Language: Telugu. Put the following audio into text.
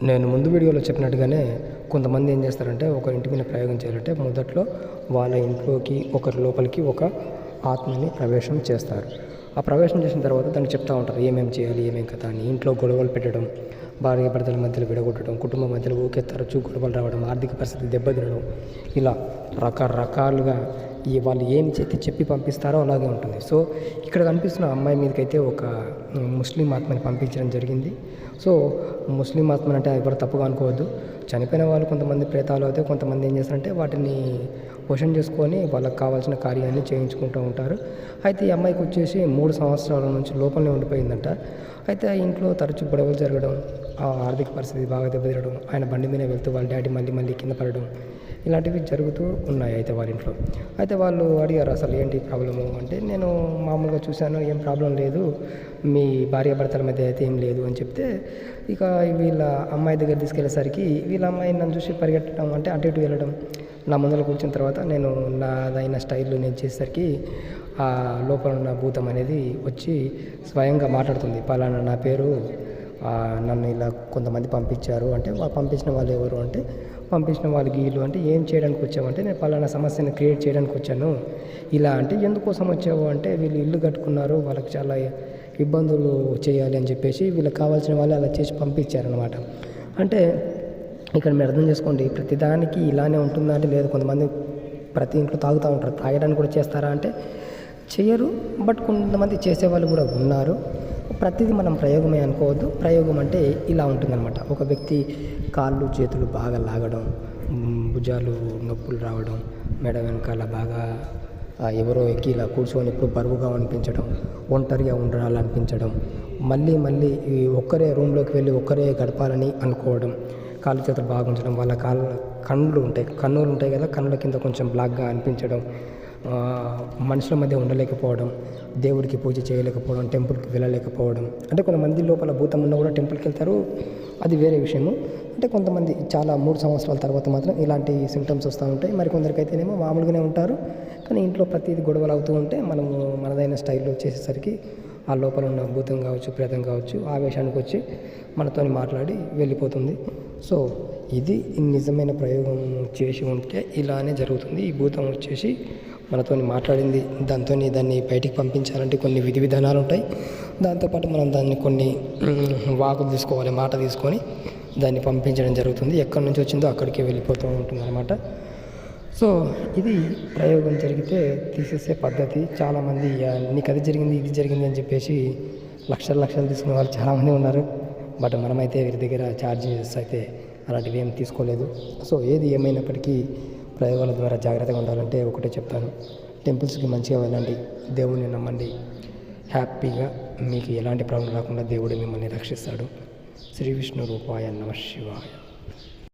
నేను ముందు వీడియోలో చెప్పినట్టుగానే కొంతమంది ఏం చేస్తారంటే ఒకరి ఇంటి మీద ప్రయోగం చేయాలంటే మొదట్లో వాళ్ళ ఇంట్లోకి ఒకరి లోపలికి ఒక ఆత్మని ప్రవేశం చేస్తారు. ఆ ప్రవేశం చేసిన తర్వాత దాన్ని చెప్తూ ఉంటారు ఏమేమి చేయాలి ఏమేం కథ అని. ఇంట్లో గొడవలు పెట్టడం, భార్య భర్తల మధ్యలో విడగొట్టడం, కుటుంబం మధ్యలో ఊకే తరచూ గొడవలు రావడం, ఆర్థిక పరిస్థితి దెబ్బతినడం, ఇలా రకరకాలుగా వాళ్ళు ఏం చెప్పి పంపిస్తారో అలాగే ఉంటుంది. సో ఇక్కడ కనిపిస్తున్న అమ్మాయి మీదకైతే ఒక ముస్లిం ఆత్మని పంపించడం జరిగింది. సో ముస్లిం ఆత్మని అంటే ఎవరు తప్పుగా అనుకోవద్దు. చనిపోయిన వాళ్ళు కొంతమంది ప్రేతాలు అయితే కొంతమంది ఏం చేస్తారంటే వాటిని వశం చేసుకొని వాళ్ళకి కావాల్సిన కార్యాన్ని చేయించుకుంటూ ఉంటారు. అయితే ఈ అమ్మాయికి వచ్చేసి 3 సంవత్సరాల నుంచి లోపలనే ఉండిపోయిందంట. అయితే ఆ ఇంట్లో తరచూ గొడవలు జరగడం, ఆ ఆర్థిక పరిస్థితి బాగా దెబ్బతినడం, ఆయన బండి మీద వెళ్తూ వాళ్ళ డాడీ మళ్ళీ కింద పడడం, ఇలాంటివి జరుగుతూ ఉన్నాయి అయితే వాళ్ళ ఇంట్లో. అయితే వాళ్ళు అడిగారు అసలు ఏంటి ప్రాబ్లము అంటే, నేను మామూలుగా చూశాను ఏం ప్రాబ్లం లేదు, మీ భార్యాభర్తల మధ్య అయితే ఏం లేదు అని చెప్తే, ఇక వీళ్ళ అమ్మాయి దగ్గర తీసుకెళ్ళేసరికి వీళ్ళ అమ్మాయి నన్ను చూసి పరిగెట్టడం అంటే అటు ఇటు వెళ్ళడం, నా ముందర కూర్చున్న తర్వాత నేను నాదైన స్టైల్లో నేను చేసేసరికి ఆ లోపల ఉన్న భూతం అనేది వచ్చి స్వయంగా మాట్లాడుతుంది. పలానా నా పేరు, నన్ను ఇలా కొంతమంది పంపించారు అంటే, పంపించిన వాళ్ళు ఎవరు అంటే, పంపించిన వాళ్ళు గీళ్ళు అంటే ఏం చేయడానికి వచ్చామంటే, నేను పలానా సమస్యను క్రియేట్ చేయడానికి వచ్చాను. ఇలా అంటే ఎందుకోసం వచ్చావు అంటే, వీళ్ళు ఇల్లు కట్టుకున్నారు, వాళ్ళకి చాలా ఇబ్బందులు చేయాలి అని చెప్పేసి వీళ్ళకి కావాల్సిన వాళ్ళు అలా చేసి పంపించారనమాట. అంటే ఇక్కడ మీరు అర్థం చేసుకోండి, ప్రతిదానికి ఇలానే ఉంటుందా అంటే లేదు. కొంతమంది ప్రతి ఇంట్లో తాగుతూ ఉంటారు, తాగడానికి కూడా చేస్తారా అంటే చేయరు, బట్ కొంతమంది చేసేవాళ్ళు కూడా ఉన్నారు. ప్రతిదీ మనం ప్రయోగమే అనుకోవద్దు. ప్రయోగం అంటే ఇలా ఉంటుందన్నమాట. ఒక వ్యక్తి కాళ్ళు చేతులు బాగా లాగడం, భుజాలు నొప్పులు రావడం, మెడ వెనకాల బాగా ఎవరో ఎక్కి ఇలా కూర్చొని ఇప్పుడు బరువుగా అనిపించడం, ఒంటరిగా ఉండాలనిపించడం, మళ్ళీ ఒక్కరే రూమ్లోకి వెళ్ళి ఒక్కరే గడపాలని అనుకోవడం, కాళ్ళు చేతులు బాగా ఉంచడం, వాళ్ళ కన్నులు ఉంటాయి కదా, కన్నుల కింద కొంచెం బ్లాక్గా అనిపించడం, మనుషుల మధ్య ఉండలేకపోవడం, దేవుడికి పూజ చేయలేకపోవడం, టెంపుల్కి వెళ్ళలేకపోవడం. అంటే కొంతమంది లోపల భూతం ఉన్న కూడా టెంపుల్కి వెళ్తారు, అది వేరే విషయము. అంటే కొంతమంది చాలా 3 సంవత్సరాల తర్వాత మాత్రం ఇలాంటి సింటమ్స్ వస్తూ ఉంటాయి. మరి కొందరికైతేనేమో మామూలుగానే ఉంటారు, కానీ ఇంట్లో ప్రతిదీ గొడవలు అవుతూ ఉంటే మనము మనదైన స్టైల్లో చేసేసరికి ఆ లోపల ఉన్న భూతం కావచ్చు, ప్రేతం కావచ్చు, ఆవేశానికి వచ్చి మనతో మాట్లాడి వెళ్ళిపోతుంది. సో ఇది నిజమైన ప్రయోగం చేసి ఉంటే ఇలానే జరుగుతుంది. ఈ భూతం వచ్చేసి మనతో మాట్లాడింది, దాన్ని బయటికి పంపించాలంటే కొన్ని విధి విధానాలు ఉంటాయి. దాంతోపాటు మనం దాన్ని కొన్ని వాకులు తీసుకోవాలి, మాట తీసుకొని దాన్ని పంపించడం జరుగుతుంది. ఎక్కడి నుంచి వచ్చిందో అక్కడికే వెళ్ళిపోతూ ఉంటుంది అనమాట. సో ఇది ప్రయోగం జరిగితే తీసేసే పద్ధతి. చాలామంది నీకు అది జరిగింది ఇది జరిగింది అని చెప్పేసి లక్షలు తీసుకునే వాళ్ళు చాలామంది ఉన్నారు. బట్ మనమైతే వీరి దగ్గర ఛార్జెస్ అయితే అలాంటివి ఏం తీసుకోలేదు. సో ఏది ఏమైనప్పటికీ ప్రయోగాల ద్వారా జాగ్రత్తగా ఉండాలంటే ఒకటే చెప్తాను, టెంపుల్స్కి మంచిగా వెళ్ళండి, దేవుడిని నమ్మండి, హ్యాపీగా మీకు ఎలాంటి ప్రాబ్లం రాకుండా దేవుడు మిమ్మల్ని రక్షిస్తాడు. శ్రీ విష్ణు రూపాయ నమః శివాయ.